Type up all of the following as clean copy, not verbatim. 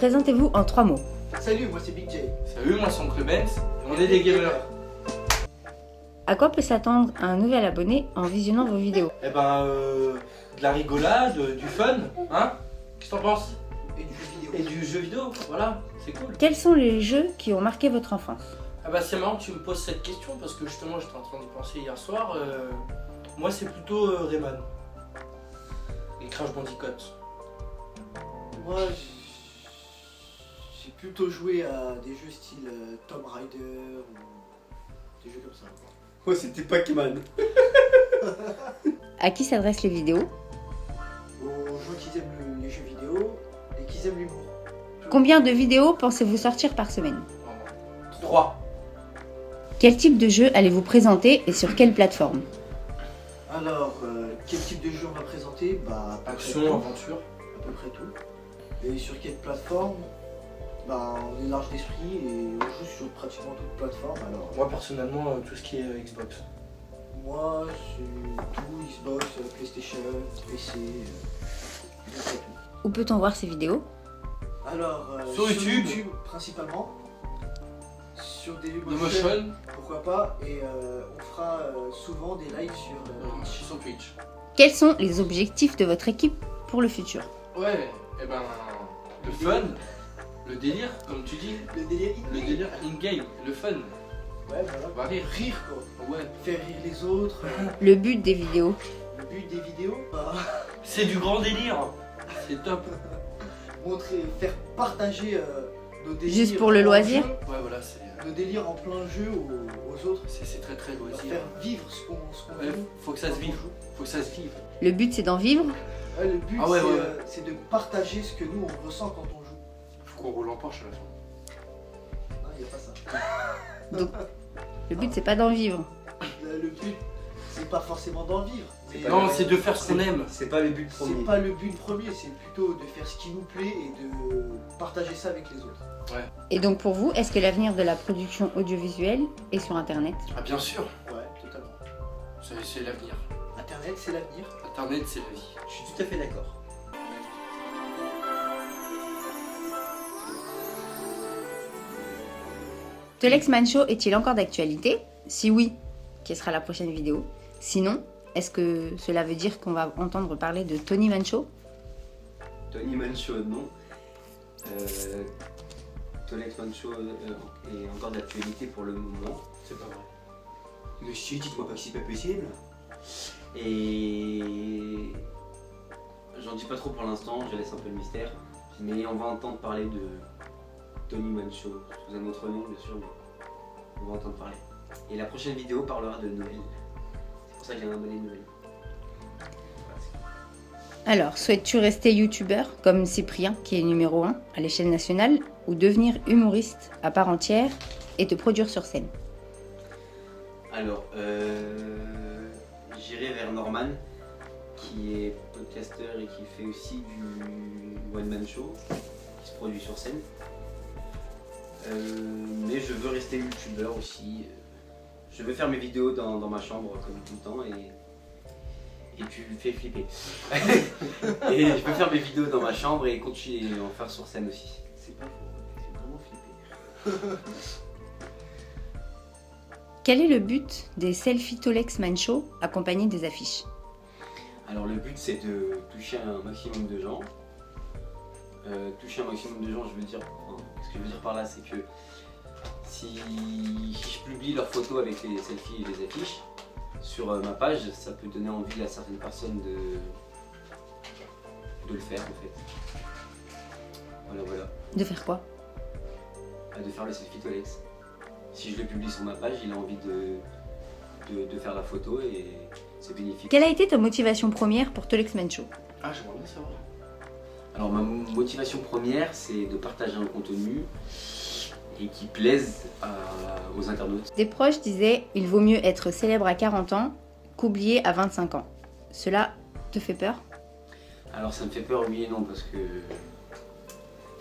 présentez-vous en 3 mots. Salut, moi c'est Big J. Salut, moi c'est Oncle Benz, et on est des gamers. À quoi peut s'attendre un nouvel abonné en visionnant vos vidéos? Eh ben, de la rigolade, du fun, hein? Qu'est-ce que t'en penses? Et du jeu vidéo. Et du jeu vidéo, voilà, c'est cool. Quels sont les jeux qui ont marqué votre enfance? Ah bah c'est marrant que tu me poses cette question parce que justement j'étais en train d'y penser hier soir. Moi c'est plutôt Rayman et Crash Bandicoot. Moi j'ai plutôt joué à des jeux style Tomb Raider ou des jeux comme ça. Moi c'était Pac-Man. À qui s'adressent les vidéos? Aux gens qui aiment les jeux vidéo et qui aiment l'humour. Combien de vidéos pensez-vous sortir par semaine? 3. Quel type de jeu allez-vous présenter et sur quelle plateforme? Alors, quel type de jeu on va présenter? Bah, à peu près Action, tout. aventure. À peu près tout. Et sur quelle plateforme? Bah, on est large d'esprit et on joue sur pratiquement toute plateforme. Alors, Moi personnellement tout ce qui est Xbox. moi, c'est tout, Xbox, PlayStation, PC, à peu près tout. Où peut-on voir ces vidéos? Alors, Sur YouTube. principalement, sur Dailymotion, Dailymotion, pourquoi pas, et on fera souvent des lives sur Twitch. sur Twitch. Quels sont les objectifs de votre équipe pour le futur? Ouais, et ben, le fun, le délire, comme tu dis, Le délire le délire in-game, le fun, Ouais, voilà. on va rire. Rire quoi. Ouais. Faire rire les autres. Le but des vidéos? Le but des vidéos, bah, C'est du grand délire, c'est top. montrer, faire partager nos délires. Juste pour le en loisir? jeu, Ouais, voilà, c'est nos délires en plein jeu aux autres. très très Leur loisir. faire vivre ce qu'on Ouais, joue. faut que ça se vive, faut que ça se vive. Le but c'est d'en vivre? Ouais, le but Ah ouais, c'est ouais. c'est de partager ce que nous on ressent quand on joue. Faut qu'on roule en Porsche à la fin. Non, il n'y a pas ça. Donc, le but c'est pas d'en vivre. Le but, c'est pas forcément d'en vivre. Mais, pas Non, c'est de faire ce qu'on aime. C'est pas le but c'est premier. pas le but premier, c'est plutôt de faire ce qui nous plaît et de partager ça avec les autres. Et donc pour vous, est-ce que l'avenir de la production audiovisuelle est sur internet? Ah bien sûr, Ouais, totalement. c'est l'avenir. Internet, c'est l'avenir. Internet, c'est la vie. Je suis tout à fait d'accord. Tolex Man Show est-il encore d'actualité? Si oui, quelle sera la prochaine vidéo? Sinon, est-ce que cela veut dire qu'on va entendre parler de Tony Man Show? Tony Mancho, non. Tolex Mancho est encore d'actualité pour le moment. C'est pas vrai. Monsieur, dites-moi pas que c'est pas possible. Et j'en dis pas trop pour l'instant, je laisse un peu le mystère. Mais on va entendre parler de Tony Mancho, sous un autre nom bien sûr, mais on va entendre parler. Et la prochaine vidéo parlera de Noël. C'est pour ça que j'ai un abonné de Noël. Alors, souhaites-tu rester youtubeur comme Cyprien, qui est numéro 1 à l'échelle nationale, ou devenir humoriste à part entière et te produire sur scène? Alors, j'irai vers Norman, qui est podcasteur et qui fait aussi du one-man show, qui se produit sur scène. Mais je veux rester youtubeur aussi. Je veux faire mes vidéos dans ma chambre comme tout le temps et tu me fais flipper. Et je veux faire mes vidéos dans ma chambre et continuer à en faire sur scène aussi. C'est pas faux, c'est vraiment flippé. Quel est le but des selfies Tolex Man Show accompagnés des affiches? Alors le but c'est de toucher un maximum de gens. Toucher un maximum de gens, je veux dire, ce que je veux dire par là c'est que si je publie leurs photos avec les selfies et les affiches sur ma page, ça peut donner envie à certaines personnes de le faire en fait. Voilà. De faire quoi? De faire le selfie Tolex. Si je le publie sur ma page, il a envie de faire la photo et c'est bénéfique. Quelle a été ta motivation première pour Tolex Man Show? Ah, j'aimerais bien savoir. Alors ma motivation première c'est de partager un contenu et qui plaise aux internautes. Des proches disaient « Il vaut mieux être célèbre à 40 ans qu'oublié à 25 ans ». Cela te fait peur? Alors ça me fait peur oui et non parce que...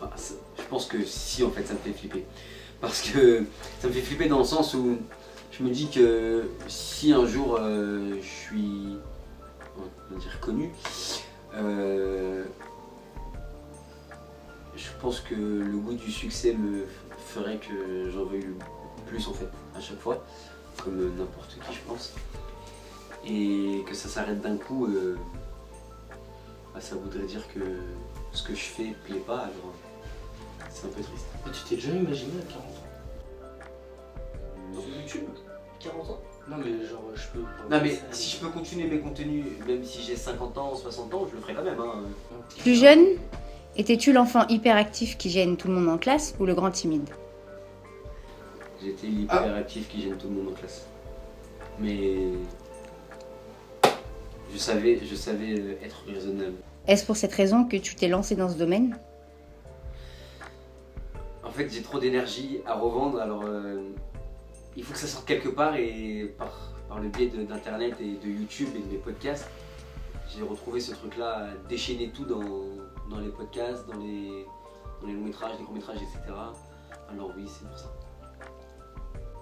Enfin, je pense que si en fait ça me fait flipper. Parce que ça me fait flipper dans le sens où je me dis que si un jour je suis, on va dire, connu, je je pense que le goût du succès me ferait que j'en veuille plus en fait, à chaque fois, comme n'importe qui je pense. Et que ça s'arrête d'un coup, bah, ça voudrait dire que ce que je fais plaît pas, alors c'est un peu triste. Mais tu t'es déjà imaginé à 40 ans Non. sur YouTube 40 ans? Non mais genre je peux... Non mais si je peux continuer mes contenus, même si j'ai 50 ans, 60 ans, je le ferai quand même. Hein. Plus jeune, étais-tu l'enfant hyperactif qui gêne tout le monde en classe ou le grand timide? J'étais l'hyperactif qui gêne tout le monde en classe. Mais je savais être raisonnable. Est-ce pour cette raison que tu t'es lancé dans ce domaine? En fait, j'ai trop d'énergie à revendre, alors il faut que ça sorte quelque part et par le biais d'internet et de YouTube et de mes podcasts, j'ai retrouvé ce truc-là, déchaîner tout dans les podcasts, dans les longs métrages, les courts métrages, etc. Alors oui, c'est pour ça.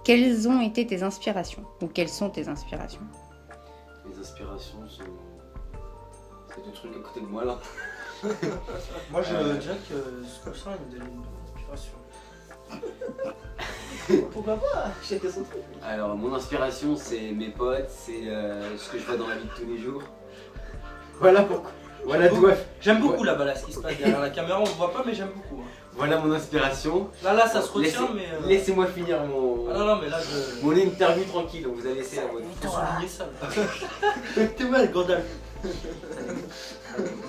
Quelles ont été tes inspirations? Ou quelles sont tes inspirations? Mes inspirations sont... C'est deux trucs à côté de moi là. Moi je dirais que ce coussin il me donne une bonne inspiration. Pourquoi pas? Chacun son truc. Alors mon inspiration c'est mes potes, c'est ce que je vois dans la vie de tous les jours. Voilà pourquoi. Voilà d'où. J'aime beaucoup là-bas là ce qui se passe derrière la caméra, on ne voit pas mais j'aime beaucoup. Hein. Voilà mon inspiration. Là ça se retient mais... Laissez-moi finir mon... Ah non mais là je... Mon interview tranquille, on vous a laissé la vôtre. Faut souligner ça là. T'es mal Gandalf.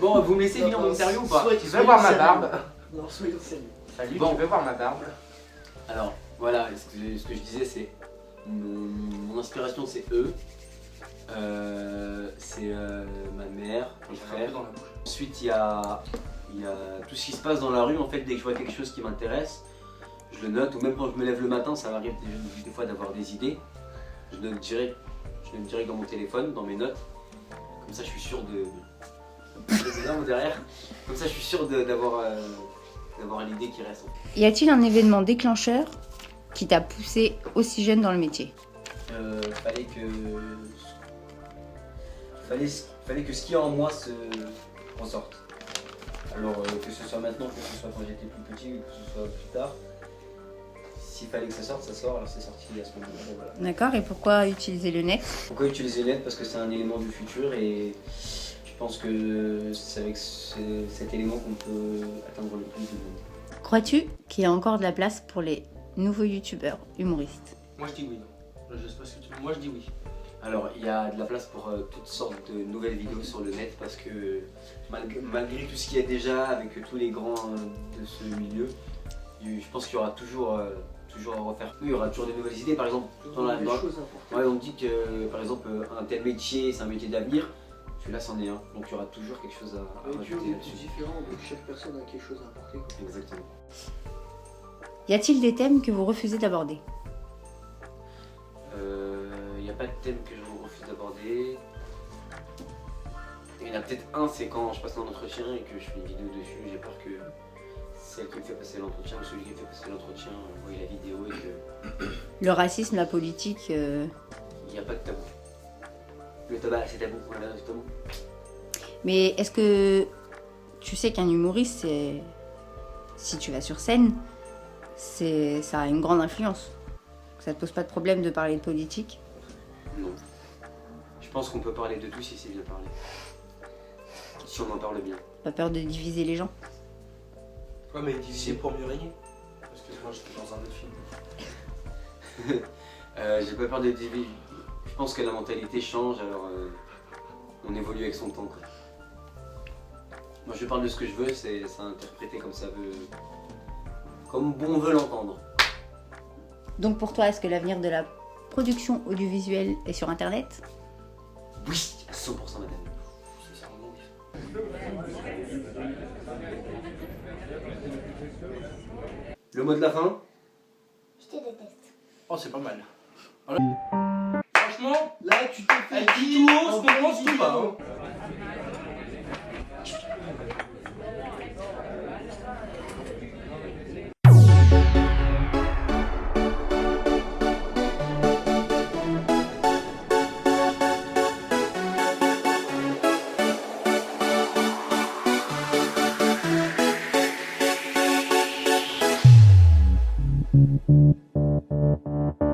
Bon, vous me laissez finir mon interview ou pas? Tu veux voir ma barbe? Non, soyons sérieux. Salut, Bon. tu veux voir ma barbe? Alors, voilà, ce que je disais c'est... Mon inspiration c'est eux. C'est ma mère, mes frères. Dans la bouche. Ensuite, il y a tout ce qui se passe dans la rue. En fait, dès que je vois quelque chose qui m'intéresse, je le note. Ou même quand je me lève le matin, ça m'arrive des fois d'avoir des idées. Je note direct dans mon téléphone, dans mes notes. Comme ça, je suis sûr de... derrière. Comme ça, je suis sûr d'avoir l'idée qui reste. Y a-t-il un événement déclencheur qui t'a poussé aussi jeune dans le métier? Fallait que ce qu'il y a en moi se ressorte. Alors que ce soit maintenant, que ce soit quand j'étais plus petit, que ce soit plus tard. S'il fallait que ça sorte, ça sort, alors c'est sorti à ce moment-là. Voilà. D'accord, et pourquoi utiliser le net? Pourquoi utiliser l'aide? Parce que c'est un élément du futur et je pense que c'est avec cet élément qu'on peut atteindre le plus de monde. Crois-tu qu'il y a encore de la place pour les nouveaux youtubeurs humoristes? Moi je dis oui. Je sais pas ce que tu dis. Moi je dis oui. Alors il y a de la place pour toutes sortes de nouvelles vidéos sur le net parce que malgré tout ce qu'il y a déjà avec tous les grands de ce milieu, je pense qu'il y aura toujours à refaire. Oui, il y aura toujours des nouvelles idées. Par exemple, Des choses importantes. ouais, on dit que par exemple un tel métier c'est un métier d'avenir. Celui-là c'en est un. Donc il y aura toujours quelque chose à Et rajouter Dieu est là-dessus. différent, donc chaque personne a quelque chose à apporter. Exactement. Y a-t-il des thèmes que vous refusez d'aborder? Il n'y a pas de thème que je refuse d'aborder. Il y en a peut-être un, c'est quand je passe un entretien et que je fais une vidéo dessus. J'ai peur que celle qui me fait passer l'entretien ou celui qui me fait passer l'entretien voit la vidéo et que Le racisme, la politique... il n'y a pas de tabou. Le tabac, c'est tabou. Voilà, c'est tabou. Mais est-ce que tu sais qu'un humoriste, c'est... si tu vas sur scène, ça a une grande influence? Ça te pose pas de problème de parler de politique? Non. Je pense qu'on peut parler de tout si c'est bien parlé. Si on en parle bien. Pas peur de diviser les gens? Ouais mais diviser pour mieux régner. Parce que moi j'étais dans un autre film. J'ai pas peur de diviser. Je pense que la mentalité change, alors on évolue avec son temps. Quoi. Moi je parle de ce que je veux, c'est interprété comme ça veut. Comme bon veut l'entendre. Donc pour toi, est-ce que l'avenir de la production audiovisuelle est sur Internet? Oui, à 100% madame. C'est un bon Le mot de la fin? Je te déteste. Oh c'est pas mal. Alors, franchement, Là, tu t'es fait elle dit tout haut ce en qu'on pense tout bas. vidéo. Hein. déteste.